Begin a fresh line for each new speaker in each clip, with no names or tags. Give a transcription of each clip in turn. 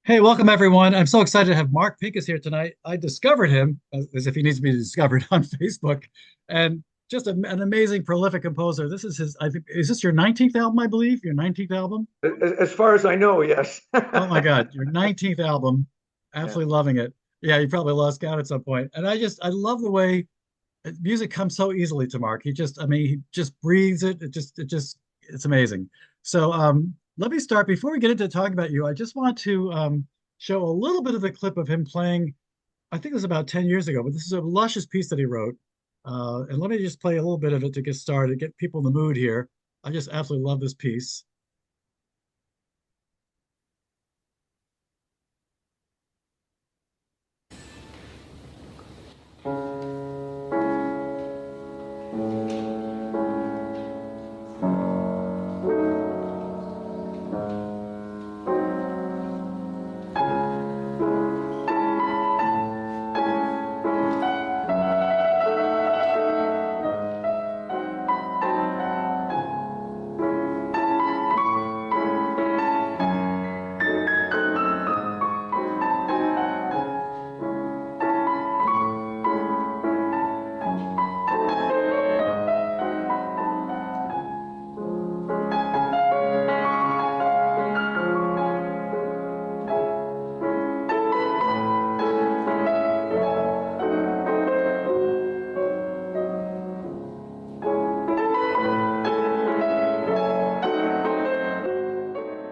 Hey, welcome everyone. I'm so excited to have Mark Pinkus here tonight. I discovered him, as if he needs to be discovered, on Facebook, and just an amazing, prolific composer. This is his, I think, is this your 19th album, I believe? Your 19th album?
As far as I know, yes.
Oh my God, your 19th album.
Yeah.
Absolutely loving it. Yeah, you probably lost count at some point. And I love the way music comes so easily to Mark. He just breathes it. It's amazing. So let me start. Before we get into talking about you, I just want to show a little bit of a clip of him playing. I think it was about 10 years ago, but this is a luscious piece that he wrote. And let me just play a little bit of it to get started, get people in the mood here. I just absolutely love this piece.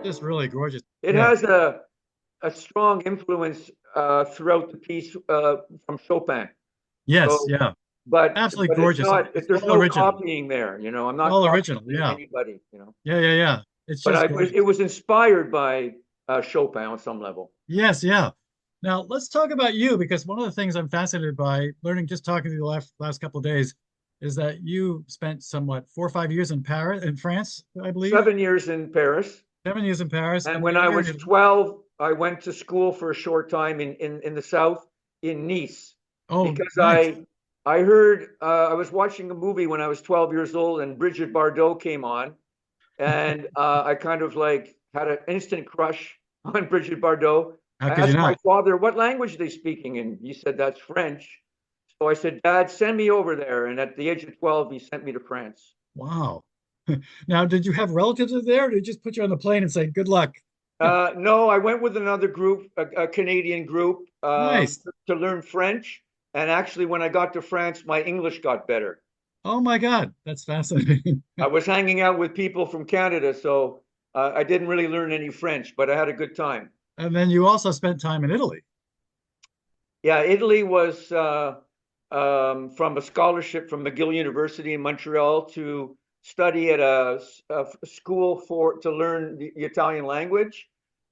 Just really gorgeous.
It
Yeah.
has a strong influence throughout the piece from Chopin.
Yes.
So,
Yeah. Absolutely
but it's
gorgeous.
not.
It's
There's
all
no
original.
copying there. I'm
It's
not
all original.
copying
Yeah.
anybody.
Yeah. Yeah. Yeah. It's
But
just
it
gorgeous.
was inspired by Chopin on some level.
Yes, yeah. Now let's talk about you because one of the things I'm fascinated by learning, just talking to you the last couple of days, is that you spent somewhat 4 or 5 years in Paris, in France, I believe.
7 years in Paris,
7 years in Paris,
and
and
when
you're
I
here.
was 12, I went to school for a short time in the south in Nice
Oh,
because
nice.
I heard I was watching a movie when I was 12 years old and Bridget Bardot came on and I kind of like had an instant crush on Bridget Bardot.
How
I
could you
asked my
not?
father what language are they speaking, and he said that's French. So I said, Dad, send me over there. And at the age of 12, he sent me to France.
Wow. Now, did you have relatives there, or did they just put you on the plane and say, "Good luck"?
No, I went with another group, a Canadian group,
Nice.
to learn French. And actually, when I got to France, my English got better.
Oh my God, that's fascinating.
I was hanging out with people from Canada, so I didn't really learn any French, but I had a good time.
And then you also spent time in Italy.
Yeah, Italy was from a scholarship from McGill University in Montreal to study at a school for to learn the Italian language,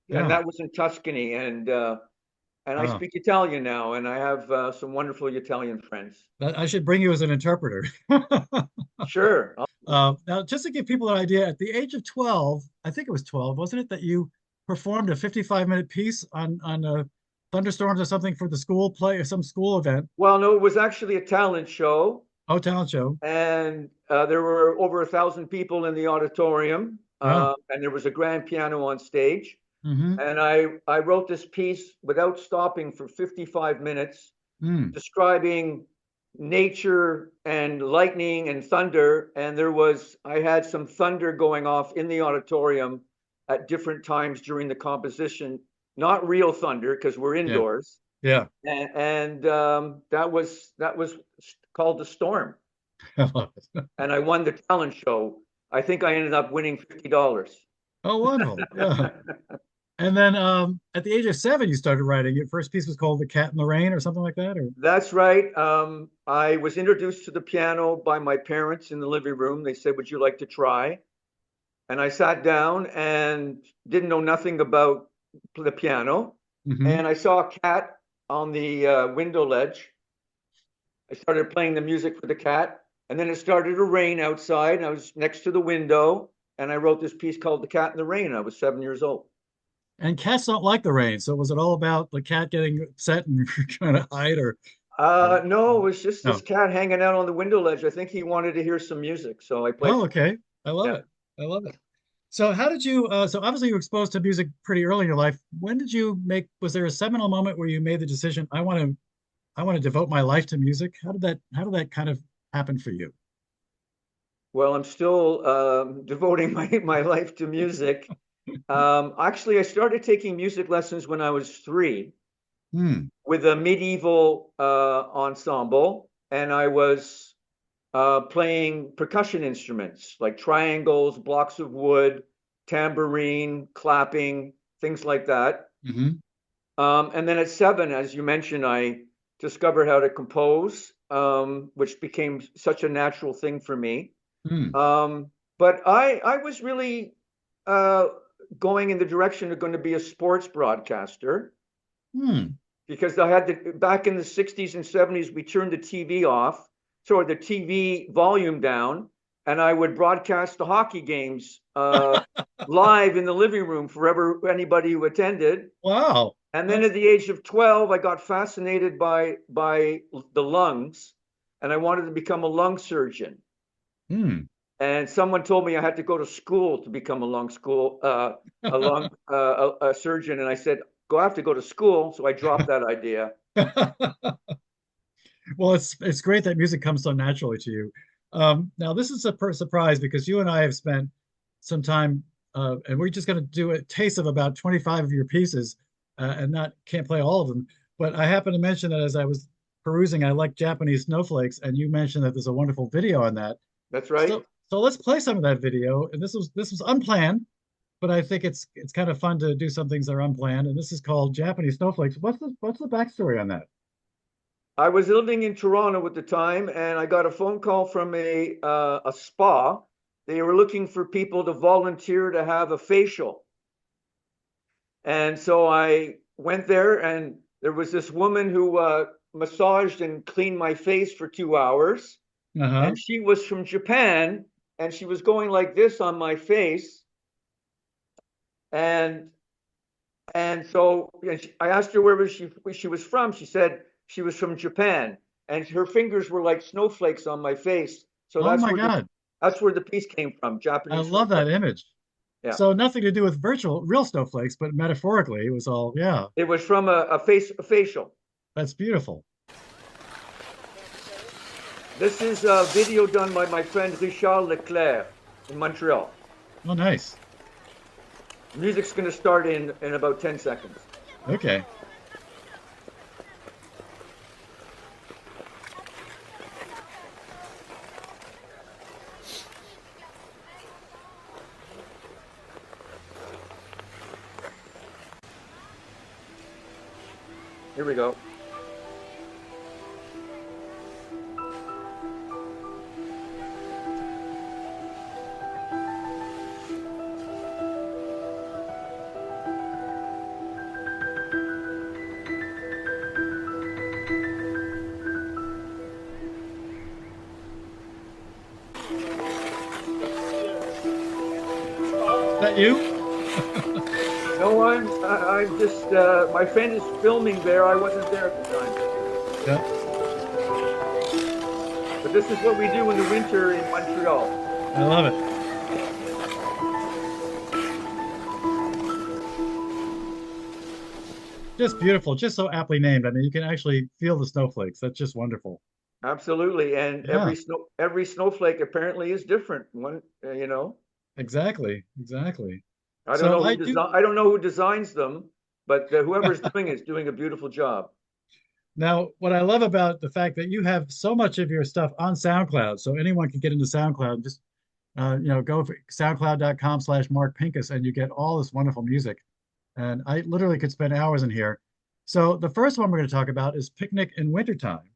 and
Yeah.
that was in Tuscany. And I
Wow.
speak Italian now, and I have some wonderful Italian friends.
I should bring you as an interpreter.
Sure.
Now, just to give people an idea, at the age of 12, I think it was 12, wasn't it, that you performed a 55-minute piece on thunderstorms or something for the school play or some school event?
Well, no, it was actually a talent show,
Oh, talent show.
and there were over 1,000 people in the auditorium,
Yeah.
and there was a grand piano on stage.
Hmm.
And I wrote this piece without stopping for 55 minutes,
Mm.
describing nature and lightning and thunder. And I had some thunder going off in the auditorium at different times during the composition, not real thunder because we're
Yeah.
indoors.
Yeah.
And that was called The Storm.
I love it.
And I won the talent show. I think I ended up winning $50.
Oh, wonderful. Yeah. And then at the age of 7, you started writing. Your first piece was called The Cat in the Rain or something like that, or
That's right. I was introduced to the piano by my parents in the living room. They said, "Would you like to try?" And I sat down and didn't know nothing about the piano.
hmm.
And I saw a cat on the window ledge. I started playing the music for the cat. And then it started to rain outside. And I was next to the window. And I wrote this piece called The Cat in the Rain. I was 7 years old.
And cats don't like the rain. So was it all about the cat getting upset and trying to hide or
No, it was just this
no?
cat hanging out on the window ledge. I think he wanted to hear some music. So I played
Oh,
for him.
okay. I love
Yeah.
it. I love it. So how did you, so obviously you were exposed to music pretty early in your life. When did you make, was there a seminal moment where you made the decision, I want to devote my life to music? How did that kind of happen for you?
Well, I'm still devoting my life to music. Actually, I started taking music lessons when I was 3
Hmm.
with a medieval ensemble, and I was playing percussion instruments like triangles, blocks of wood, tambourine, clapping, things like that.
Hmm.
And then at 7, as you mentioned, I discovered how to compose, which became such a natural thing for me.
Hmm.
But I was really uh, going in the direction of going to be a sports broadcaster
Hmm.
because I had to, back in the 60s and 70s, we turned the TV off, so the TV volume down, and I would broadcast the hockey games live in the living room for anybody who attended.
Wow.
And then
That's,
at the age of 12, I got fascinated by the lungs, and I wanted to become a lung surgeon.
hmm.
And someone told me I had to go to school to become a surgeon. And I said, go, I have to go to school. So I dropped that idea.
Well, it's great that music comes so naturally to you. Now, this is a surprise because you and I have spent some time, and we're just going to do a taste of about 25 of your pieces, and not can't play all of them. But I happen to mention that as I was perusing, I like Japanese snowflakes, and you mentioned that there's a wonderful video on that.
That's right.
So let's play some of that video. And this was unplanned, but I think it's kind of fun to do some things that are unplanned. And this is called Japanese snowflakes. What's the backstory on that?
I was living in Toronto at the time, and I got a phone call from a spa. They were looking for people to volunteer to have a facial. And so I went there, and there was this woman who massaged and cleaned my face for 2 hours.
Uh-huh.
And she was from Japan, and she was going like this on my face. And I asked her where she was from. She said she was from Japan, and her fingers were like snowflakes on my face. So
Oh my God.
that's where the piece came from,
I
Japanese
love that
snowflakes.
image.
Yeah,
So nothing to do with real snowflakes, but metaphorically, it was all, yeah,
it was from a facial.
that's beautiful.
This is a video done by my friend Richard Leclerc in Montreal.
Oh, nice.
Music's going to start in about 10 seconds.
Okay.
Here we go.
Is that you?
No one. I'm just. My friend is filming there. I wasn't there at the time.
Yeah,
But this is what we do in the winter in Montreal.
I love it. Just beautiful, just so aptly named. I mean, you can actually feel the snowflakes. That's just wonderful.
Absolutely, and
Yeah,
every snowflake apparently is different.
exactly, exactly.
I don't
So
know
I
who
do.
design. I don't know who designs them, but whoever's doing it is doing a beautiful job.
Now, what I love about the fact that you have so much of your stuff on SoundCloud, so anyone can get into SoundCloud, and just go for soundcloud.com/Mark Pinkus, and you get all this wonderful music. And I literally could spend hours in here. So the first one we're going to talk about is Picnic in Wintertime,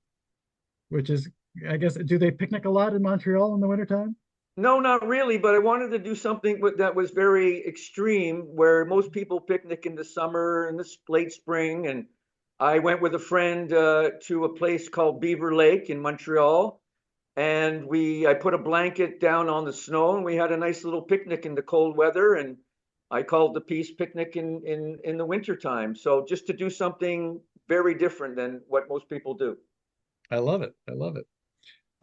which is, I guess, do they picnic a lot in Montreal in the wintertime?
No, not really, but I wanted to do something that was very extreme, where most people picnic in the summer and the late spring. And I went with a friend to a place called Beaver Lake in Montreal, and I put a blanket down on the snow, and we had a nice little picnic in the cold weather. And I called the piece "Picnic in the Wintertime." So just to do something very different than what most people do.
I love it. I love it.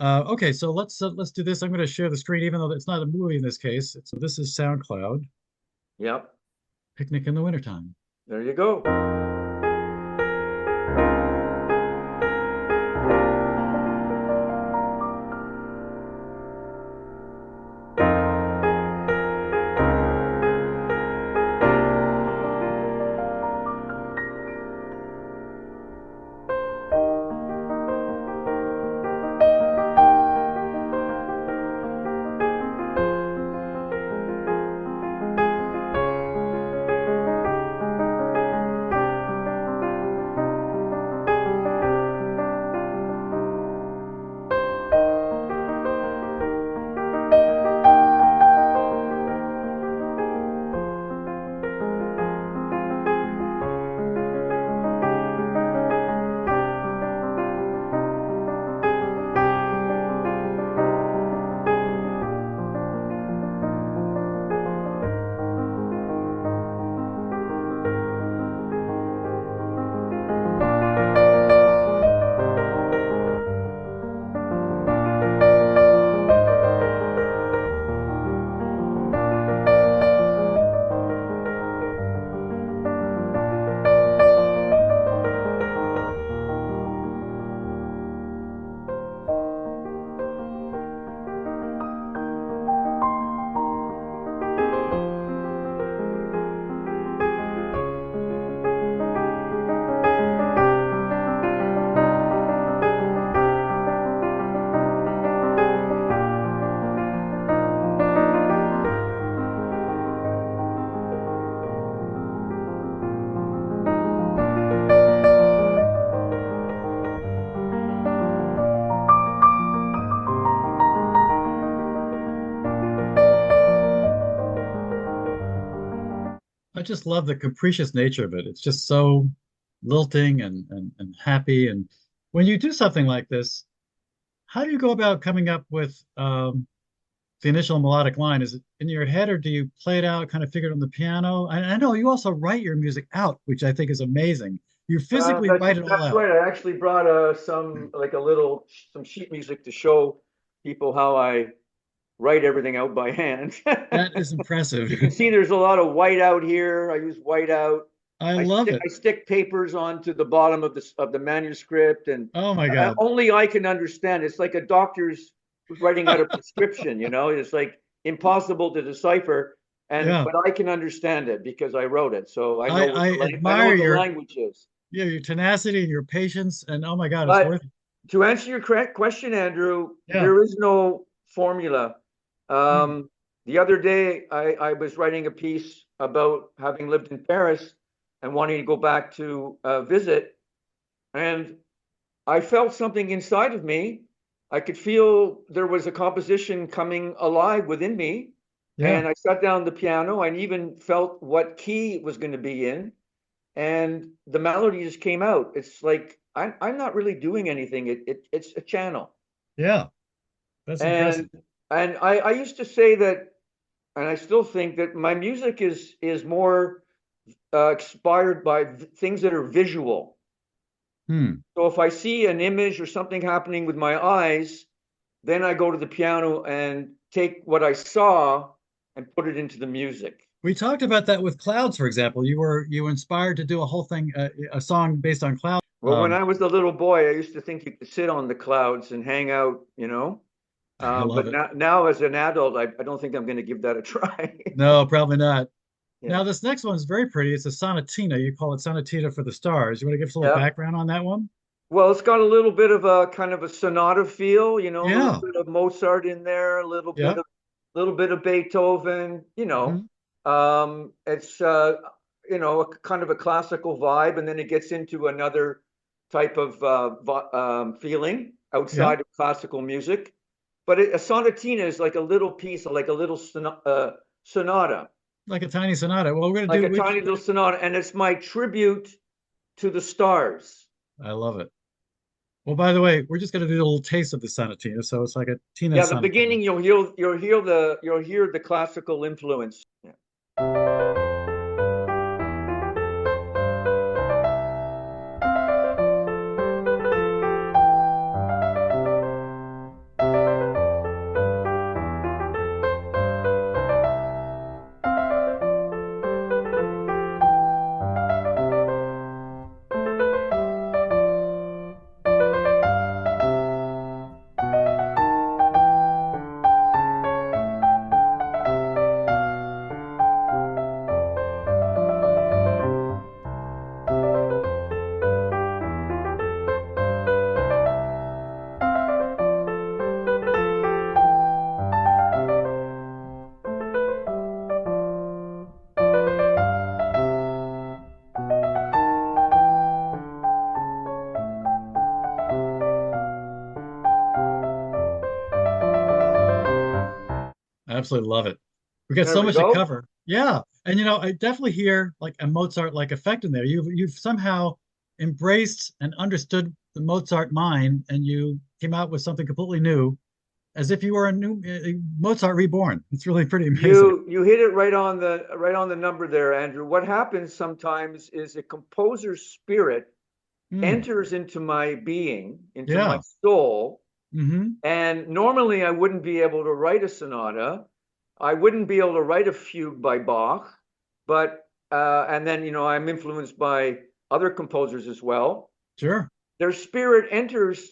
Okay, so let's do this. I'm going to share the screen, even though it's not a movie in this case. So this is SoundCloud,
Yep.
Picnic in the Wintertime.
There you go.
I just love the capricious nature of it. It's just so lilting and happy. And when you do something like this, how do you go about coming up with the initial melodic line? Is it in your head, or do you play it out, kind of figure it on the piano? I know you also write your music out, which I think is amazing. You physically write it all
That's
out.
right. I actually brought some like a little some sheet music to show people how I write everything out by hand.
That is impressive.
You can see there's a lot of white out here. I use white out.
I love it.
I stick papers onto the bottom of the manuscript, and
Oh my God.
only I can understand. It's like a doctor's who's writing out a prescription. You know, it's like impossible to decipher. And
Yeah.
but I can understand it because I wrote it, so
I
I know
admire
what the
your
language is.
yeah, your tenacity and your patience. And oh my God, it's
But
worth it.
to answer your correct question, Andrew,
Yeah.
there is no formula.
Hmm.
The other day, I was writing a piece about having lived in Paris and wanting to go back to visit, and I felt something inside of me. I could feel there was a composition coming alive within me,
Yeah.
and I sat down the piano and even felt what key it was going to be in, and the melody just came out. It's like I'm not really doing anything. It's a channel.
Yeah. That's impressive.
And I used to say that, and I still think that my music is more inspired by things that are visual.
Hmm.
So if I see an image or something happening with my eyes, then I go to the piano and take what I saw and put it into the music.
We talked about that with clouds, for example. You were inspired to do a whole thing, a song based on clouds.
Well, when I was a little boy, I used to think you could sit on the clouds and hang out, you know.
I love
But
it.
now as an adult, I don't think I'm going to give that a try.
No, probably not.
Yeah.
Now, this next one's very pretty. It's a sonatina. You call it Sonatina for the Stars. You want to give us a little
Yeah.
background on that one?
Well, it's got a little bit of a kind of a sonata feel, you know, a little
Yeah.
bit of Mozart in there,
Yeah.
little bit of Beethoven, you know.
Mhm.
It's you know, a kind of a classical vibe, and then it gets into another type of feeling
Yeah.
outside of classical music. But a sonatina is like a little piece, like a little sonata,
Like a tiny sonata. Well, we're going to
like
do
a
which
tiny little sonata, and it's my tribute to the stars.
I love it. Well, by the way, we're just going to do a little taste of the sonatina. So it's like a Tina
Yeah, the
sonatina.
beginning you'll hear the classical influence. Yeah.
absolutely love it. We got
There
so
we
much to
go.
cover. Yeah. And I definitely hear like a Mozart like effect in there. You've somehow embraced and understood the Mozart mind and you came out with something completely new as if you were a new Mozart reborn. It's really pretty amazing.
You hit it right on the number there, Andrew. What happens sometimes is a composer's spirit
Mm,
enters into my being, into my
yeah.
soul,
Hmm.
and normally I wouldn't be able to write a sonata. I wouldn't be able to write a fugue by Bach, but and then I'm influenced by other composers as well.
Sure.
Their spirit enters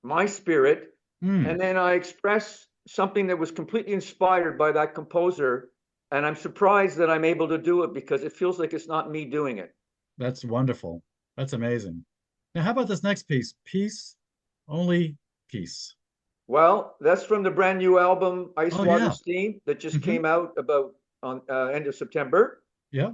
my spirit,
Mm,
and then I express something that was completely inspired by that composer. And I'm surprised that I'm able to do it because it feels like it's not me doing it.
that's wonderful. That's amazing. Now, how about this next piece? Peace, only peace.
Well, that's from the brand new album Ice
Oh
Water
yeah.
Steam that just
Hmm.
came out about on end of September.
Yeah.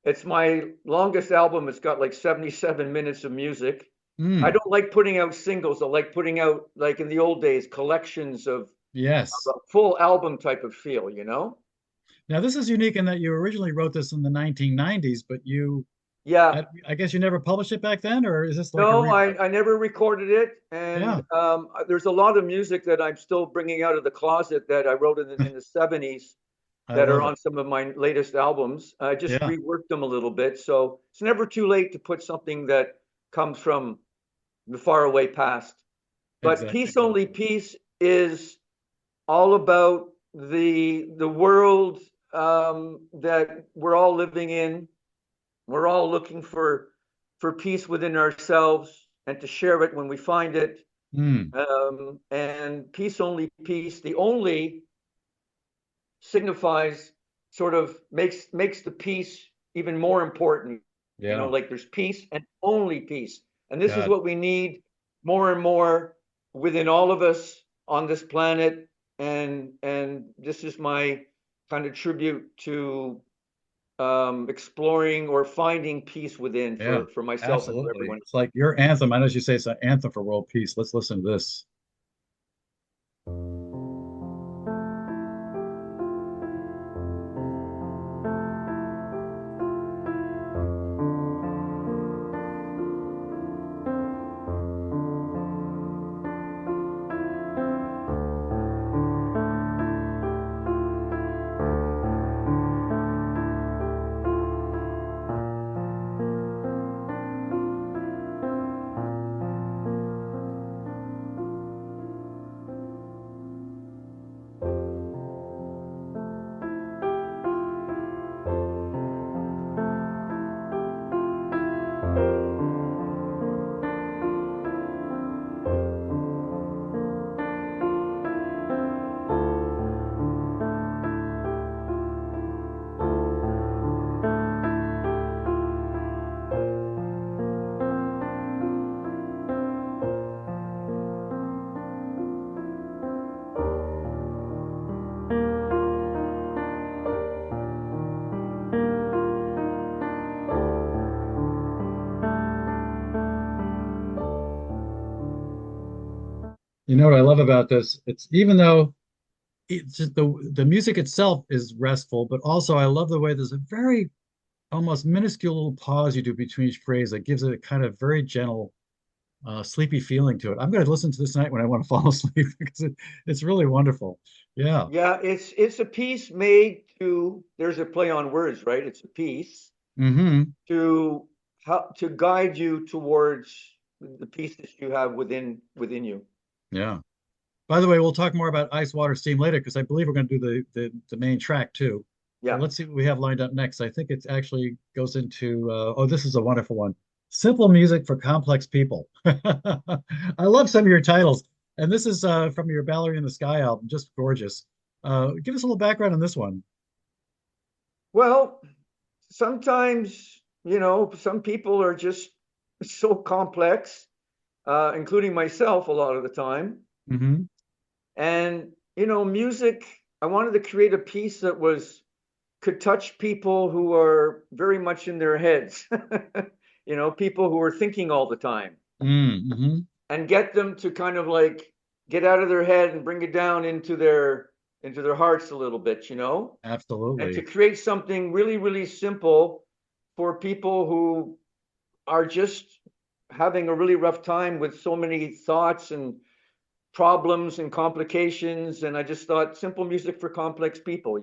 It's my longest album. It's got like 77 minutes of music. I
Mm,
don't like putting out singles. I like putting out, like in the old days, collections of
yes.
a full album type of feel, you know?
Now, this is unique in that you originally wrote this in the 1990s, but
Yeah.
I guess you never published it back then, or is this like a
No,
rewrite?
I never recorded it. And
Yeah,
there's a lot of music that I'm still bringing out of the closet that I wrote in the 70s
I
that are
love it.
on some of my latest albums. I just
Yeah,
reworked them a little bit. So it's never too late to put something that comes from the faraway past. But Peace Only
exactly.
Peace is all about the world that we're all living in. We're all looking for peace within ourselves and to share it when we find it.
Mm,
And peace only peace. The only signifies sort of makes the peace even more important.
yeah,
Like there's peace and only peace. And this is
God.
what we need more and more within all of us on this planet. And this is my kind of tribute to exploring or finding peace within
Yeah,
for myself and for
absolutely.
everyone.
It's like your anthem. I know you say it's an anthem for world peace. Let's listen to this. You know what I love about this? It's even though it's just the music itself is restful, but also I love the way there's a very almost minuscule little pause you do between each phrase that gives it a kind of very gentle, sleepy feeling to it. I'm going to listen to this tonight when I want to fall asleep because it's really wonderful. Yeah.
Yeah, it's a piece made to, there's a play on words, right? It's a piece
Hmm.
to to guide you towards the peace that you have within you.
Yeah. By the way, we'll talk more about Ice, Water, Steam later because I believe we're going to do the main track too. But
Yeah.
let's see what we have lined up next. I think it actually goes into oh, this is a wonderful one. Simple music for complex people. I love some of your titles. And this is from your Ballerina in the Sky album, just gorgeous. Give us a little background on this one.
Well, sometimes, some people are just so complex, including myself a lot of the time.
Hmm.
And, music, I wanted to create a piece that could touch people who are very much in their heads, people who are thinking all the time,
Mm-hmm.
and get them to kind of like get out of their head and bring it down into their into their hearts a little bit, and to
Absolutely.
create something really, really simple for people who are just having a really rough time with so many thoughts and problems and complications. And I just thought simple music for complex people.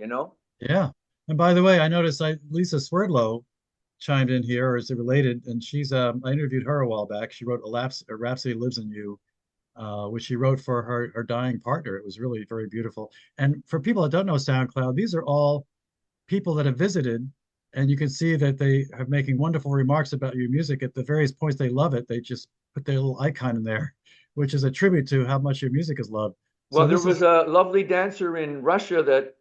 Yeah. And by the way, I noticed Lisa Swerdlow chimed in here, or is it related? And I interviewed her a while back. She wrote a Rhapsody Lives in You, which she wrote for her dying partner. It was really very beautiful. And for people that don't know SoundCloud, these are all people that have visited, and you can see that they are making wonderful remarks about your music at the various points they love it. They just put their little icon in there, which is a tribute to how much your music is loved. So
Well, there
this
was
is,
a lovely dancer in Russia that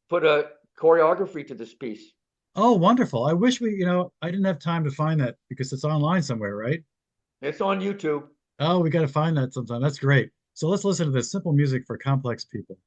put a choreography to this piece.
oh, wonderful. I wish I didn't have time to find that because it's online somewhere, right?
It's on YouTube.
Oh, we got to find that sometime. That's great. So let's listen to this simple music for complex people.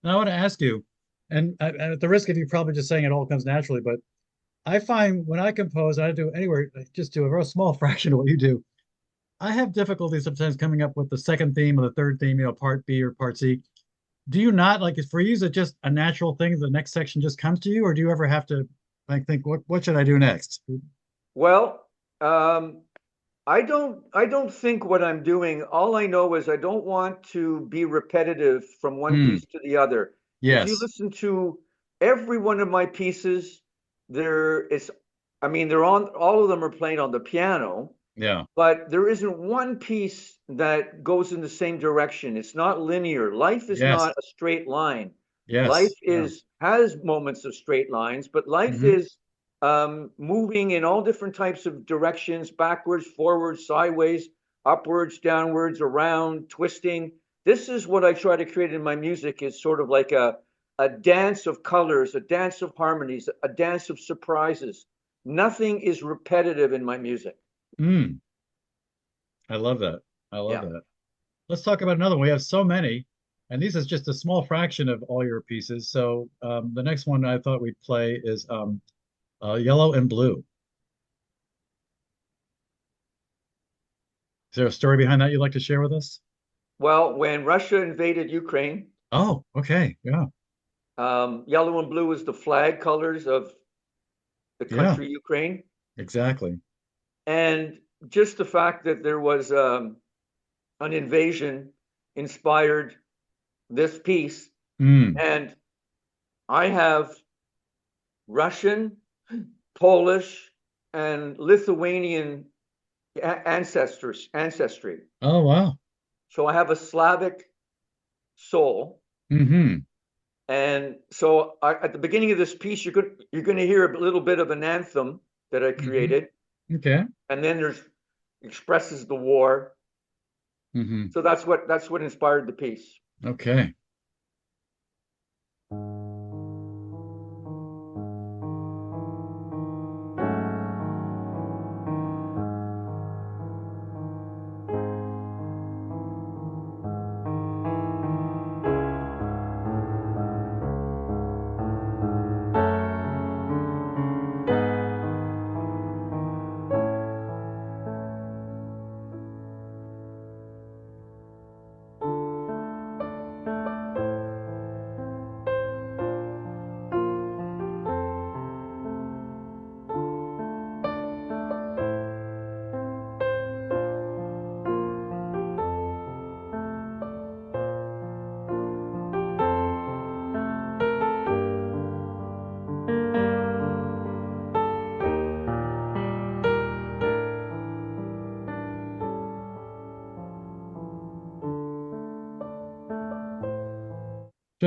Now I want to ask you, and at the risk of you probably just saying it all comes naturally, but I find when I compose, I do anywhere, just do a real small fraction of what you do. I have difficulty sometimes coming up with the second theme or the third theme, part B or part C. Do you not like for you? Is it just a natural thing? The next section just comes to you, or do you ever have to like think what should I do next?
Well, I don't think what I'm doing. All I know is I don't want to be repetitive from one
Hmm.
piece to the other. If you
Yes.
listen to every one of my pieces, there is, I mean, they're on, all of them are played on the piano,
Yeah.
but there isn't one piece that goes in the same direction. It's not linear. Life is
Yes.
not a straight line. Life
Yes. Yeah.
is has moments of straight lines, but life
Hmm.
is moving in all different types of directions, backwards, forwards, sideways, upwards, downwards, around, twisting. This is what I try to create in my music is sort of like a dance of colors, a dance of harmonies, a dance of surprises. Nothing is repetitive in my music.
Mm. I love that. I love
Yeah.
that. Let's talk about another one. We have so many, and this is just a small fraction of all your pieces. So the next one I thought we'd play is Yellow and Blue. Is there a story behind that you'd like to share with us?
Well, when Russia invaded Ukraine,
Oh, okay. Yeah.
yellow and blue was the flag colors of the
Yeah,
country Ukraine.
exactly.
And just the fact that there was an invasion inspired this piece.
Mm.
And I have Russian, Polish, and Lithuanian ancestry.
Oh, wow.
So I have a Slavic soul.
Hmm.
And so at the beginning of this piece, you're going to hear a little bit of an anthem that I
Hmm.
created,
Okay.
and then there's expresses the war.
Hmm.
So that's what inspired the piece.
Okay.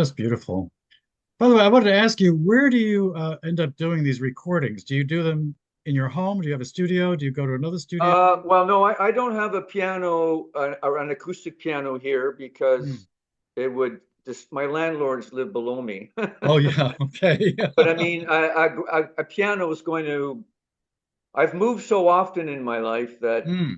just beautiful. By the way, I wanted to ask you, where do you end up doing these recordings? Do you do them in your home? Do you have a studio? Do you go to another studio?
Well, no, I don't have a piano, an acoustic piano here
Hmm.
because it would just my landlords live below me.
Oh yeah, okay.
But I mean, a piano is going to. I've moved so often in my life that
Hmm.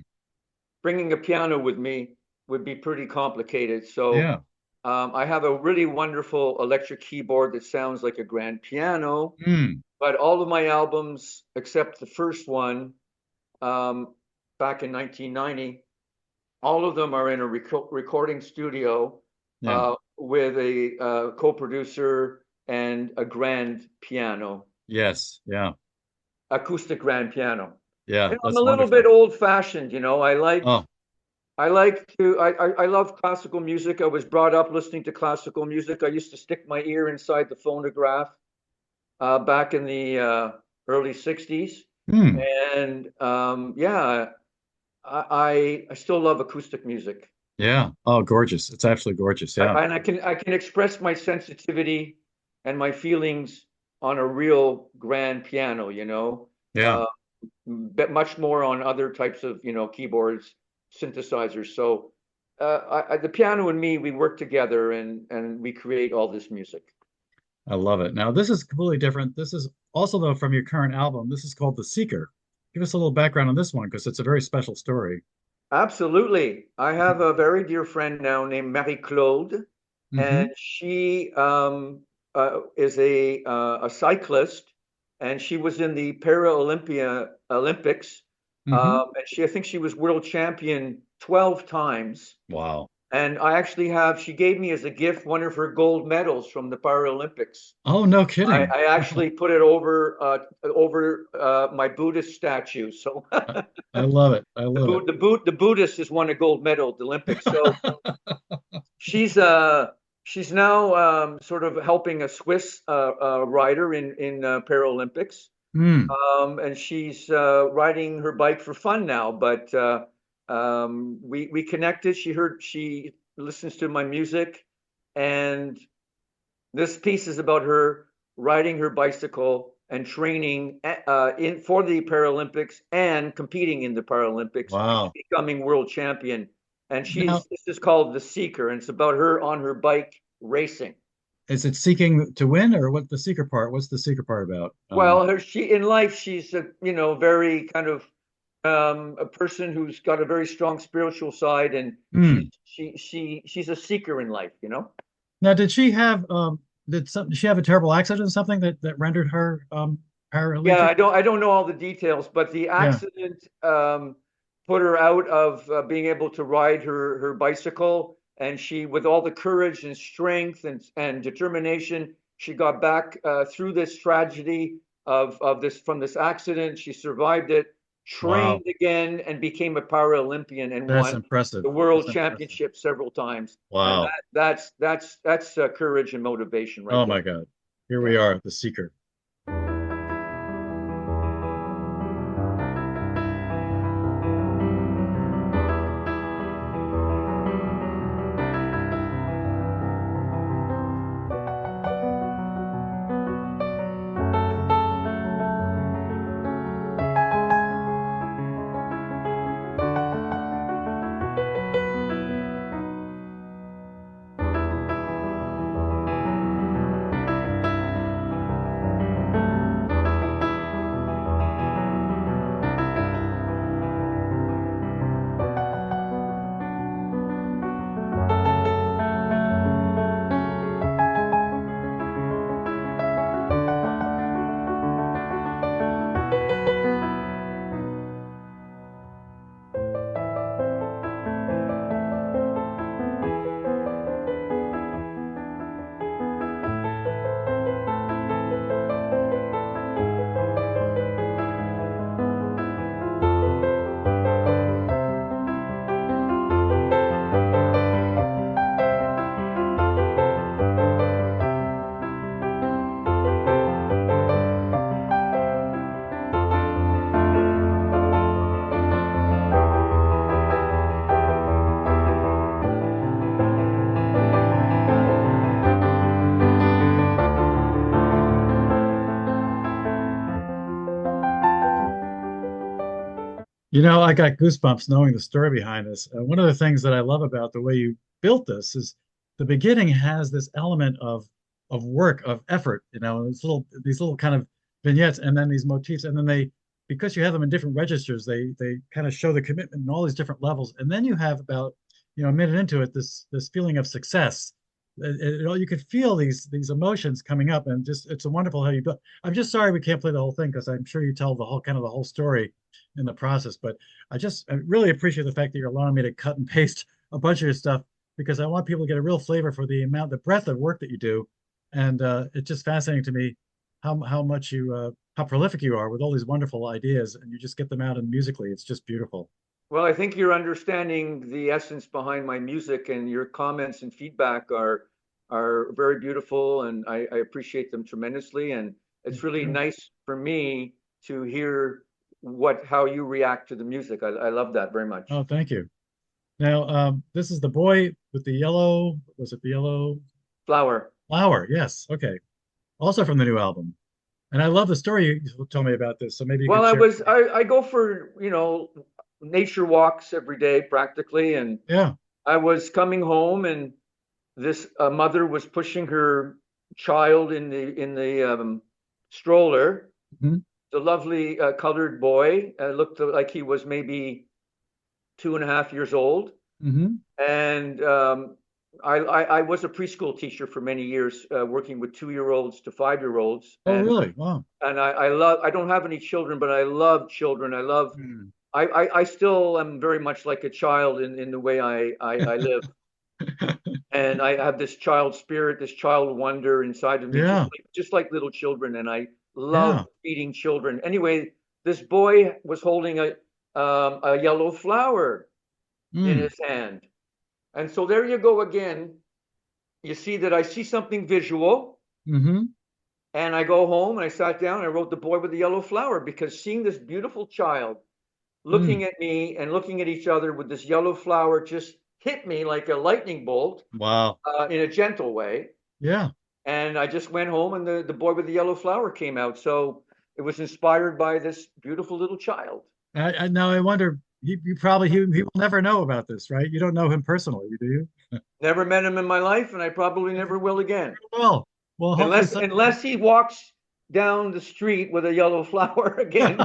bringing a piano with me would be pretty complicated. So
Yeah.
I have a really wonderful electric keyboard that sounds like a grand piano,
Hmm.
but all of my albums, except the first one, um, back in 1990, all of them are in a recording studio
Yeah.
with a co-producer and a grand piano,
Yes. Yeah.
acoustic grand piano.
Yeah.
And I'm a
That's
little bit
wonderful.
old-fashioned, you know.
Oh,
I like to I love classical music. I was brought up listening to classical music. I used to stick my ear inside the phonograph back in the early 60s.
hmm.
And yeah, I still love acoustic music.
Yeah. Oh, gorgeous. It's absolutely gorgeous. Yeah.
And I can express my sensitivity and my feelings on a real grand piano, you know,
Yeah.
uh, but much more on other types of, you know, keyboards, synthesizers. So the piano and me, we work together and we create all this music.
I love it. Now, this is completely different. This is also, though, from your current album. This is called The Seeker. Give us a little background on this one because it's a very special story.
Absolutely. I have a very dear friend now named Marie-Claude,
Mm-hmm.
and she is a cyclist, and she was in the Olympics,
Mm-hmm.
and I think she was world champion 12 times.
Wow.
And I actually have, she gave me as a gift one of her gold medals from the Paralympics.
Oh, no kidding.
I actually put it over my Buddhist statue. So
I I love it. I love it.
The Buddhist has won a gold medal at the Olympics. So she's she's now sort of helping a Swiss rider in Paralympics,
Hmm.
and she's riding her bike for fun now. But we connected. She listens to my music, and this piece is about her riding her bicycle and training in for the Paralympics and competing in the Paralympics and
Wow.
becoming world champion. And
Now,
this is called The Seeker, and it's about her on her bike racing.
is it seeking to win or what the seeker part? What's the seeker part about?
Well, she in life she's a you know very kind of a person who's got a very strong spiritual side, and
Hmm.
she's a seeker in life, you know.
Now, did she have a terrible accident or something that rendered her
Yeah,
paraplegic?
I don't know all the details, but the
Yeah.
accident put her out of being able to ride her bicycle, and she, with all the courage and strength and determination, she got back through this tragedy of this from this accident. She survived it,
Wow.
trained again, and became a Paralympian and
That's
won
impressive.
the world
That's impressive.
championship several times. And
Wow.
that's courage and motivation right
Oh
there.
my God. Here
Yeah.
we are, the seeker. I got goosebumps knowing the story behind this. One of the things that I love about the way you built this is the beginning has this element of work, of effort, these little kind of vignettes and then these motifs, and then they because you have them in different registers, they kind of show the commitment in all these different levels. And then you have about, a minute into it, this feeling of success. You could feel these emotions coming up, and just it's a wonderful how you built. I'm just sorry we can't play the whole thing because I'm sure you tell the whole story in the process. But I really appreciate the fact that you're allowing me to cut and paste a bunch of your stuff because I want people to get a real flavor for the breadth of work that you do. And it's just fascinating to me how much how prolific you are with all these wonderful ideas, and you just get them out and musically. It's just beautiful.
Well, I think you're understanding the essence behind my music, and your comments and feedback are very beautiful, and I appreciate them tremendously. And it's really nice for me to hear how you react to the music. I love that very much.
Oh, thank you. Now, this is the boy with the yellow. Was it the yellow
Flower.
flower? Yes. Okay. Also from the new album. And I love the story you told me about this. So maybe you
Well,
could share.
I go for, nature walks every day practically, and
Yeah.
I was coming home, and this mother was pushing her child in the stroller.
Hmm.
The lovely colored boy looked like he was maybe 2.5 years old,
Hmm.
and I was a preschool teacher for many years, working with 2-year-olds to 5-year-olds,
Oh,
and
really? Wow.
I don't have any children, but I love children.
Mm.
I still am very much like a child in the way I live. And I have this child spirit, this child wonder inside of me,
Yeah.
just like little children. And I love
Yeah.
feeding children. Anyway, this boy was holding a yellow flower in
Mm.
his hand. And so there you go again. You see that I see something visual,
Hmm.
and I go home and I sat down and I wrote the boy with the yellow flower, because seeing this beautiful child looking
Mm.
at me and looking at each other with this yellow flower just hit me like a lightning bolt,
Wow.
in a gentle way.
Yeah.
And I just went home, and the boy with the yellow flower came out. So it was inspired by this beautiful little child.
Now I wonder, he will never know about this, right? You don't know him personally, do you?
Never met him in my life, and I probably never will again.
Well, hopefully
Unless
some.
unless he walks down the street with a yellow flower again.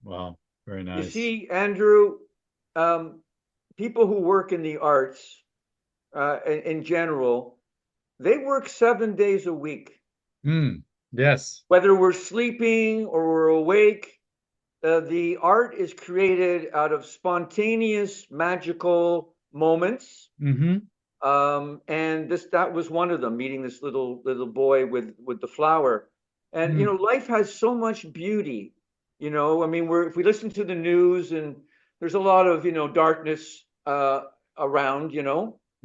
Wow, very
You
nice.
see, Andrew, um, people who work in the arts, in general, they work 7 days a week.
Mm. Yes.
Whether we're sleeping or we're awake, the art is created out of spontaneous, magical moments.
Hmm.
And that was one of them, meeting this little boy with the flower. And
Mm.
life has so much beauty. I mean, if we listen to the news, and there's a lot of darkness around.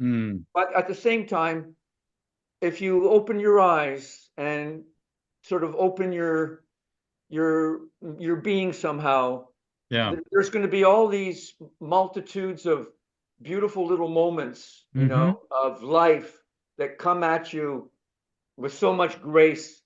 Mm.
But at the same time, if you open your eyes and sort of open your your being somehow,
Yeah.
there's going to be all these multitudes of beautiful little moments, you know,
Hmm.
of life that come at you with so much grace.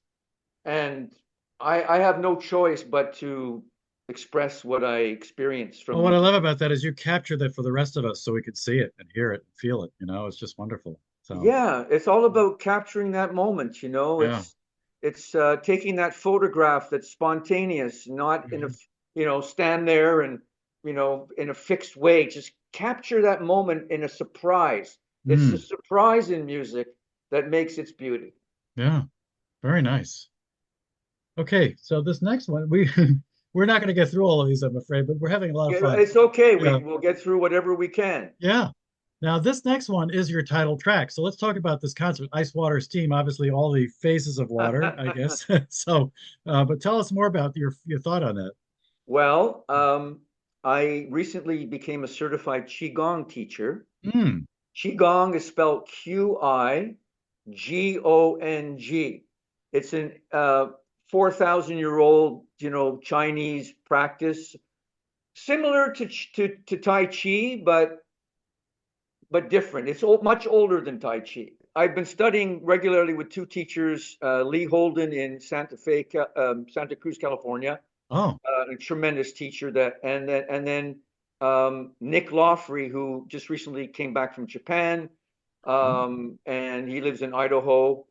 And I have no choice but to express what I experience
Well,
from
what I
music.
love about that is you captured that for the rest of us so we could see it and hear it and feel it. It's just wonderful. So,
Yeah, it's all about capturing that moment, you know.
yeah.
It's taking that photograph that's spontaneous, not in a,
Hmm.
stand there and, in a fixed way. Just capture that moment in a surprise. It's the
Mm,
surprise in music that makes its beauty.
yeah. Very nice. Okay, so this next one, we're not going to get through all of these, I'm afraid, but we're having a lot of
Yeah,
fun.
it's okay.
Yeah.
We'll get through whatever we can.
Yeah. Now, this next one is your title track. So let's talk about this concept, ice, water, steam, obviously all the phases of water, I guess. So, but tell us more about your thought on that.
Well, I recently became a certified Qi Gong teacher.
Mm.
Qi Gong is spelled Qi Gong. It's an 4,000-year-old, Chinese practice, similar to Tai Chi, but different. It's much older than Tai Chi. I've been studying regularly with two teachers, Lee Holden in Santa Cruz, California,
Oh.
a tremendous teacher and then Nick Lawfrey, who just recently came back from Japan,
Oh.
and he lives in Idaho.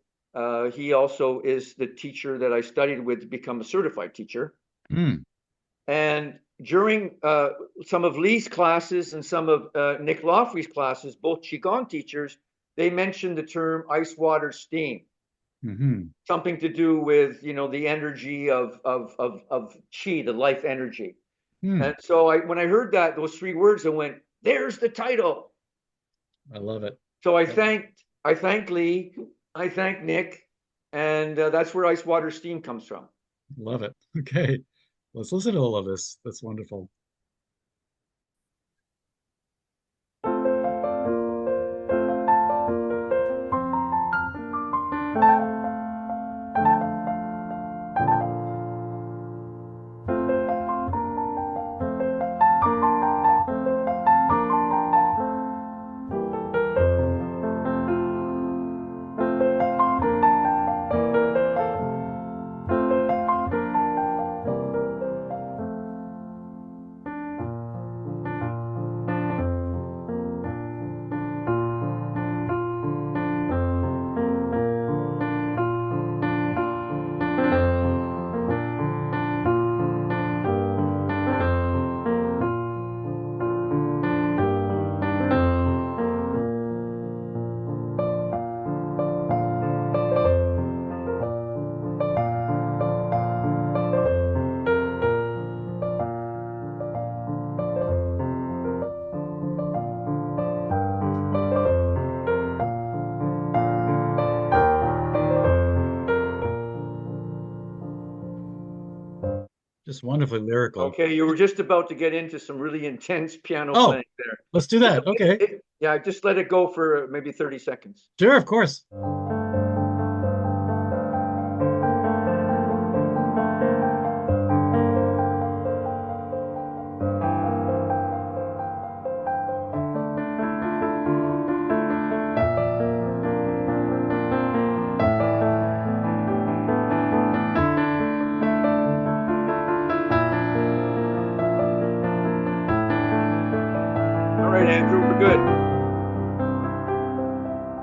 He also is the teacher that I studied with to become a certified teacher.
Mm.
And during some of Lee's classes and some of Nick Lawfrey's classes, both Qigong teachers, they mentioned the term ice, water, steam,
Hmm.
something to do with the energy of Qi, the life energy.
Mm.
And so when I heard those three words, I went, "There's the title."
I love it.
So
Yep.
I thanked Lee, I thanked Nick, and that's where ice, water, steam comes from.
Love it. Okay. Let's listen to all of this. That's wonderful. Just wonderfully lyrical.
Okay, you were just about to get into some really intense piano
Oh,
playing there.
let's do
It's
that.
okay.
Okay.
Yeah, just let it go for maybe 30 seconds.
Sure, of course.
All right, Andrew, we're good.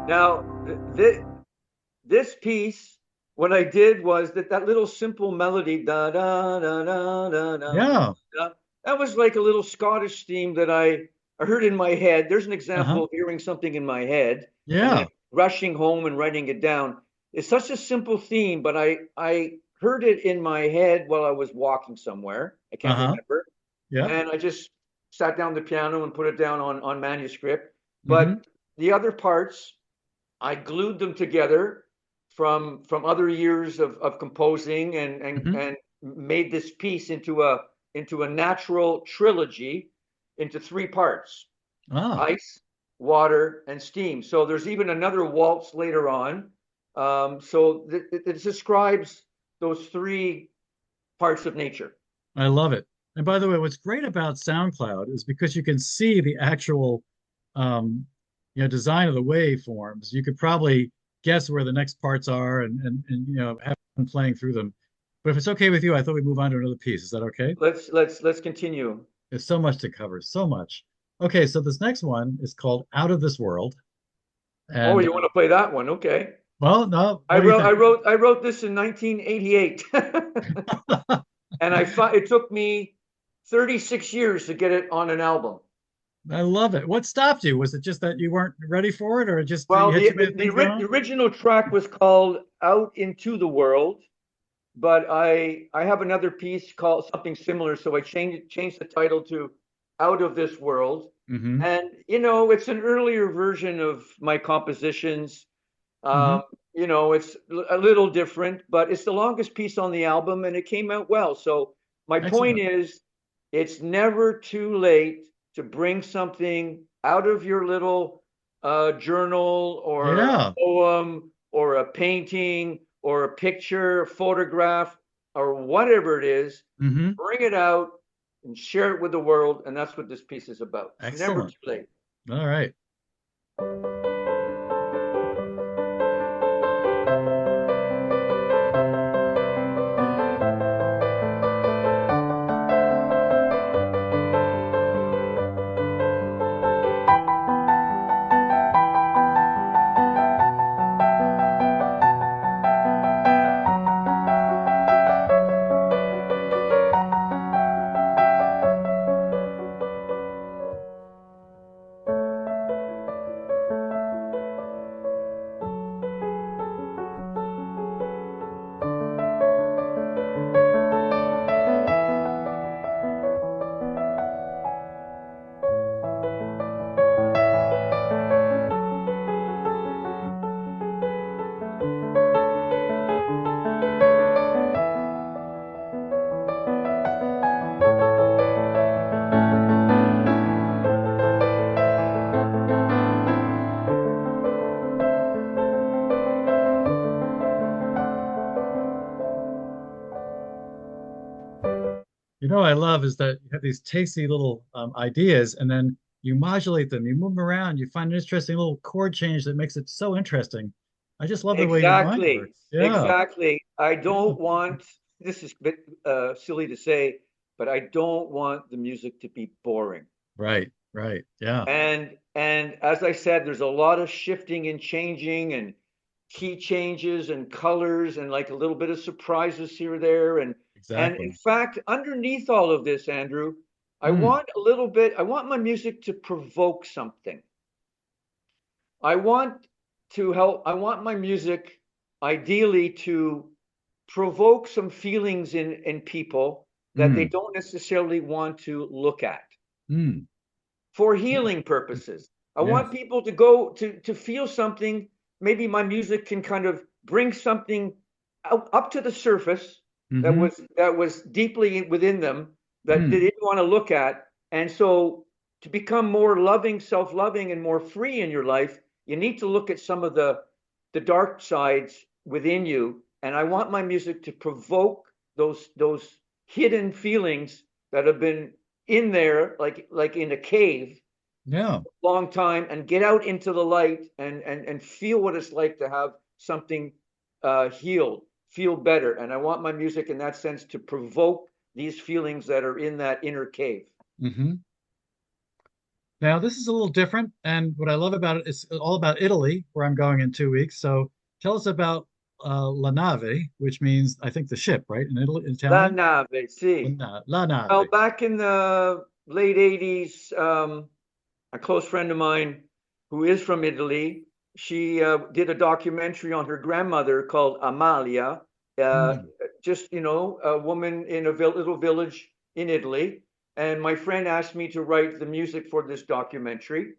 Now, this piece, what I did was that little simple melody, da da da da da da,
Yeah.
da, that was like a little Scottish theme that I heard in my head. There's an
Uh-huh.
example of hearing something in my head and then
Yeah.
rushing home and writing it down. It's such a simple theme, but I heard it in my head while I was walking somewhere. I can't
Uh-huh.
remember,
Yeah.
and I just sat down the piano and put it down on manuscript.
Mm-hmm.
But the other parts, I glued them together from other years of composing
Mm-hmm.
and made this piece into a natural trilogy into three parts:
Ah.
ice, water, and steam. So there's even another waltz later on So it describes those three parts of nature.
I love it. And by the way, what's great about SoundCloud is because you can see the actual, um, design of the waveforms. You could probably guess where the next parts are and have fun playing through them. But if it's okay with you, I thought we'd move on to another piece. Is that okay?
Let's continue.
There's so much to cover, so much. Okay, so this next one is called Out of This World.
Oh,
And
you want to play that one? Okay.
well, no,
I
what do you
wrote I
think?
wrote I wrote this in 1988. And it took me 36 years to get it on an album.
I love it. What stopped you? Was it just that you weren't ready for it, or just
Well,
you had too many things going
the
on?
original track was called Out Into the World, but I have another piece called something similar, so I changed the title to Out of This World.
Hmm.
And it's an earlier version of my compositions.
Hmm.
Um, it's a little different, but it's the longest piece on the album and it came out well. So my point
Excellent.
is, it's never too late to bring something out of your little journal or a
Yeah.
poem or a painting or a picture, a photograph, or whatever it is.
Hmm.
Bring it out and share it with the world. And that's what this piece is about. It's never
Excellent.
too late.
All right. What I love is that you have these tasty little ideas, and then you modulate them, you move them around, you find an interesting little chord change that makes it so interesting. I just love the way your mind
Exactly.
works. Yeah,
Exactly. I
yeah,
don't want, this is a bit silly to say, but I don't want the music to be boring.
right, right, yeah,
And as I said, there's a lot of shifting and changing and key changes and colors and like a little bit of surprises here or there. And in
exactly.
fact, underneath all of this, Andrew,
Mm,
I want my music to provoke something. I want I want my music ideally to provoke some feelings in people that they
mm,
don't necessarily want to look at
mm.
for healing purposes. I
Yes.
want people to go to feel something. Maybe my music can kind of bring something up to the surface
Mm-hmm.
that was deeply within them that they
Mm,
didn't want to look at. And so to become more loving, self-loving, and more free in your life, you need to look at some of the dark sides within you. And I want my music to provoke those hidden feelings that have been in there, like in a cave,
yeah.
long time, and get out into the light and feel what it's like to have something healed, feel better. And I want my music in that sense to provoke these feelings that are in that inner cave.
Hmm. Now, this is a little different, and what I love about it is all about Italy, where I'm going in 2 weeks. So tell us about La Nave, which means, I think, the ship, right? In
La
Italian?
nave, sì.
La
Well,
Nave.
back in the late 80s, a close friend of mine who is from Italy, she did a documentary on her grandmother called Amalia, uh,
Mm,
just, a woman in a little village in Italy. And my friend asked me to write the music for this documentary.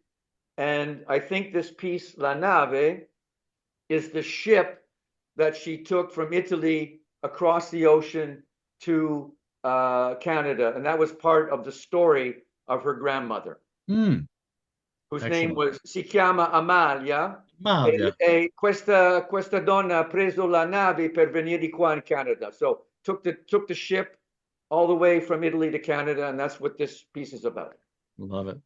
And I think this piece, La Nave, is the ship that she took from Italy across the ocean to Canada. And that was part of the story of her grandmother,
mm.
whose name
Excellent.
was, si chiama Amalia,
Malia.
e questa donna ha preso la nave per venire qua in Canada. So took the ship all the way from Italy to Canada, and that's what this piece is about.
Love it.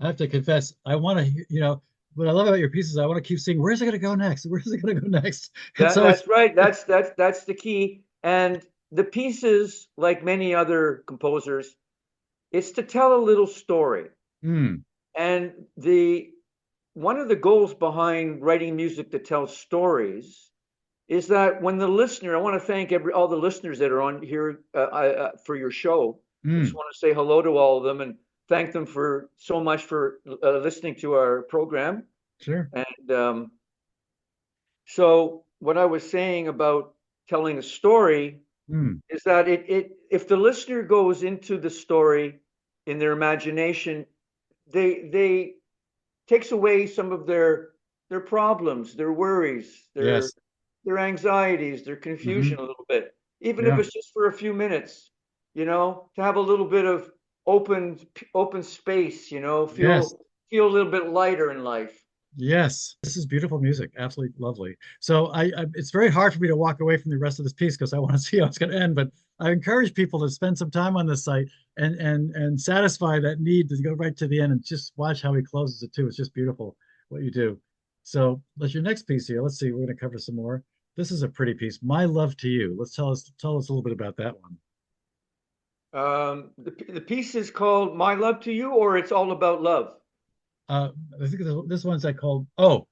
I have to confess, I want to, what I love about your pieces, I want to keep seeing where's it going to go next? Where's it going to go next? And so
That's right. That's the key. And the pieces, like many other composers, it's to tell a little story.
mm,
And the one of the goals behind writing music that tells stories is that when the listener, I want to thank all the listeners that are on here for your show. I just
mm,
want to say hello to all of them and thank them for so much for listening to our program.
sure.
And so what I was saying about telling a story
Mm,
is that it if the listener goes into the story in their imagination, they takes away some of their problems, their worries,
yes.
their anxieties, their confusion
Hmm.
a little bit, even if
Yeah.
it's just for a few minutes, to have a little bit of open space,
Yes.
feel a little bit lighter in life.
Yes. This is beautiful music. Absolutely lovely. So it's very hard for me to walk away from the rest of this piece because I want to see how it's going to end. But I encourage people to spend some time on this site and satisfy that need to go right to the end and just watch how he closes it too. It's just beautiful what you do. So let's your next piece here. Let's see. We're going to cover some more. This is a pretty piece. My Love to You. Let's tell us a little bit about that one.
The piece is called "My Love to You," or it's all about love.
Uh, I think this one's I called. Oh,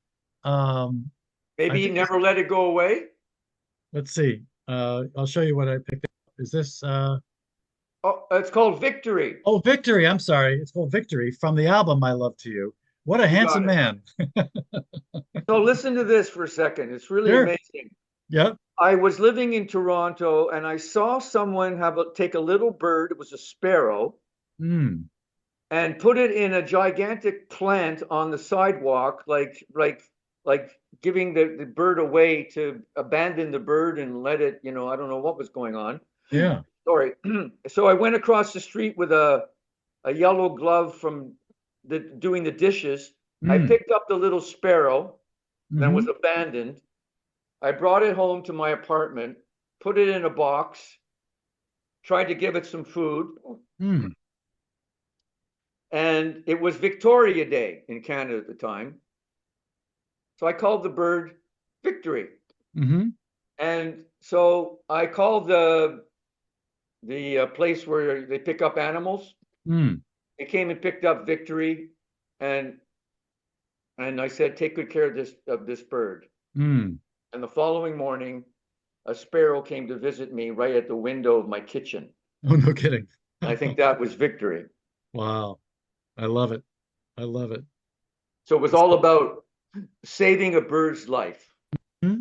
um, I
Maybe
think this.
"Never Let It Go Away."
Let's see. I'll show you what I picked up. Is this?
Oh, it's called "Victory."
Oh, Victory. I'm sorry. It's called Victory from the album My Love to You. What a
You got
handsome
it.
man.
So listen to this for a second. It's really
Sure.
amazing.
Yep.
I was living in Toronto and I saw someone take a little bird, it was a sparrow,
Mm.
and put it in a gigantic plant on the sidewalk, like giving the bird away to abandon the bird and let it, I don't know what was going on.
Yeah.
Sorry. So I went across the street with a yellow glove from doing the dishes. I
Mm.
picked up the little sparrow that was
Hmm.
abandoned. I brought it home to my apartment, put it in a box, tried to give it some food,
Mm.
and it was Victoria Day in Canada at the time. So I called the bird Victory.
Hmm.
And so I called the place where they pick up animals.
Mm.
They came and picked up Victory, and I said, "Take good care of this bird."
Mm.
And the following morning, a sparrow came to visit me right at the window of my kitchen.
Oh, no kidding.
I think that was Victory.
Wow. I love it. I love it.
So it was all about saving a bird's life.
Hmm?